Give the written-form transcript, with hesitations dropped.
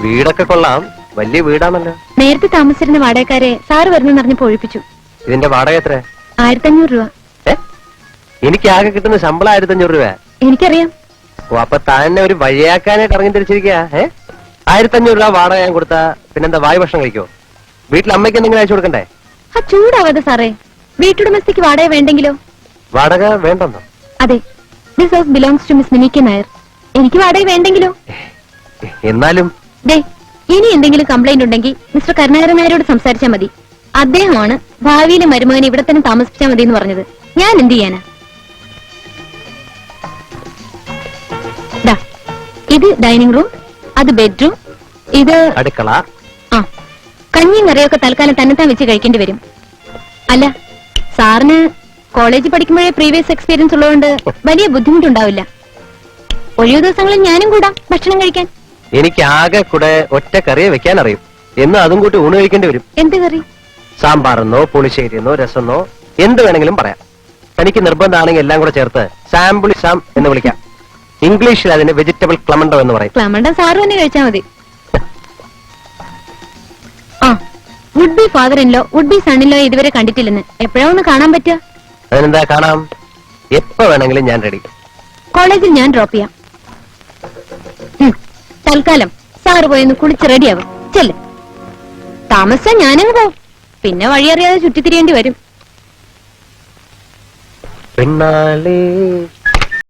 വീടൊക്കെ കൊള്ളാം, വലിയ വീടാണല്ലോ. നേരത്തെ താമസിച്ചിരുന്ന വാടകക്കാരെ സാറ് വരുന്നെന്ന് അറിഞ്ഞപ്പോ ഒഴിപ്പിച്ചു. ഇതിന്റെ വാടക എത്ര? 1500 രൂപ. എനിക്ക് ആകെ കിട്ടുന്ന ശമ്പളം 1500 രൂപ. എനിക്കറിയാം. ഓ, അപ്പൊ തന്നെ ഒരു വഴിയാക്കാനായിട്ട് ഇറങ്ങി തിരിച്ചിരിക്കുക. 1500 രൂപ വാടക ഞാൻ കൊടുത്താ പിന്നെന്താ വായു ഭക്ഷണം കഴിക്കോ? വീട്ടിൽ അമ്മയ്ക്ക് എന്തെങ്കിലും അയച്ചു കൊടുക്കണ്ടേ? ആ ചൂടാവാതെ സാറേ, വീട്ടുടമസ്ഥയ്ക്ക് വാടക വേണ്ടെങ്കിലോ? വാടക വേണ്ടെന്നോ? അതെ, this house belongs to Miss Nimikka Nair. എനിക്ക് വാടക വേണ്ടെങ്കിലോ? എന്നാലും ഇനി എന്തെങ്കിലും കംപ്ലൈന്റ് ഉണ്ടെങ്കിൽ മിസ്റ്റർ കരുണാകരൻ നായരോട് സംസാരിച്ചാൽ മതി. അദ്ദേഹമാണ് ഭാവിയിലെ മരുമകനെ ഇവിടെ തന്നെ താമസിപ്പിച്ചാൽ മതി എന്ന് പറഞ്ഞത്. ഞാൻ എന്ത് ചെയ്യാനാ? ഇത് ഡൈനിങ് റൂം, അത് ബെഡ്റൂം, ഇത് അടുക്കള. ആ, കഞ്ഞിയും കറിയൊക്കെ തൽക്കാലം തന്നെത്താൻ വെച്ച് കഴിക്കേണ്ടി വരും. അല്ല, സാറിന് കോളേജിൽ പഠിക്കുമ്പോഴേ പ്രീവിയസ് എക്സ്പീരിയൻസ് ഉള്ളതുകൊണ്ട് വലിയ ബുദ്ധിമുട്ടുണ്ടാവില്ല. ഒഴിവു ദിവസങ്ങളിൽ ഞാനും കൂടാം ഭക്ഷണം കഴിക്കാൻ. എനിക്ക് ആകെ കൂടെ ഒറ്റ കറിയെ വെക്കാൻ അറിയും. എന്ന് അതും കൂട്ടി ഊണ് കഴിക്കേണ്ടി വരും. എന്ത് കറി? സാമ്പാറെന്നോ പുളിശ്ശേരിയെന്നോ രസമെന്നോ എന്ത് വേണമെങ്കിലും പറയാം. തനിക്ക് നിർബന്ധമാണെങ്കിൽ എല്ലാം കൂടെ ചേർത്ത് സാമ്പിളി സാം എന്ന് വിളിക്കാം. ഇംഗ്ലീഷിൽ അതിന് വെജിറ്റബിൾ ക്ലമണ്ടോ എന്ന് പറയും. ക്ലമണ്ടോ സാറ് തന്നെ കഴിച്ചാൽ മതി. ആ, would be father in law, would be son in law ഇതുവരെ കണ്ടിട്ടില്ലെന്ന് എപ്പോഴാ ഒന്ന് കാണാൻ പറ്റുക? അതിനെന്താ, കാണാം. എപ്പോ വേണമെങ്കിലും ഞാൻ റെഡി. കോളേജിൽ ഞാൻ ഡ്രോപ്പ് ചെയ്യാം. തൽക്കാലം സാറ് പോയൊന്ന് കുളിച്ച് റെഡിയാവും. ചെല്ല്. താമസിച്ചാ ഞാനങ്ങ് പോവും. പിന്നെ വഴിയറിയാതെ ചുറ്റിത്തിരിയേണ്ടി വരും. പിന്നാലെ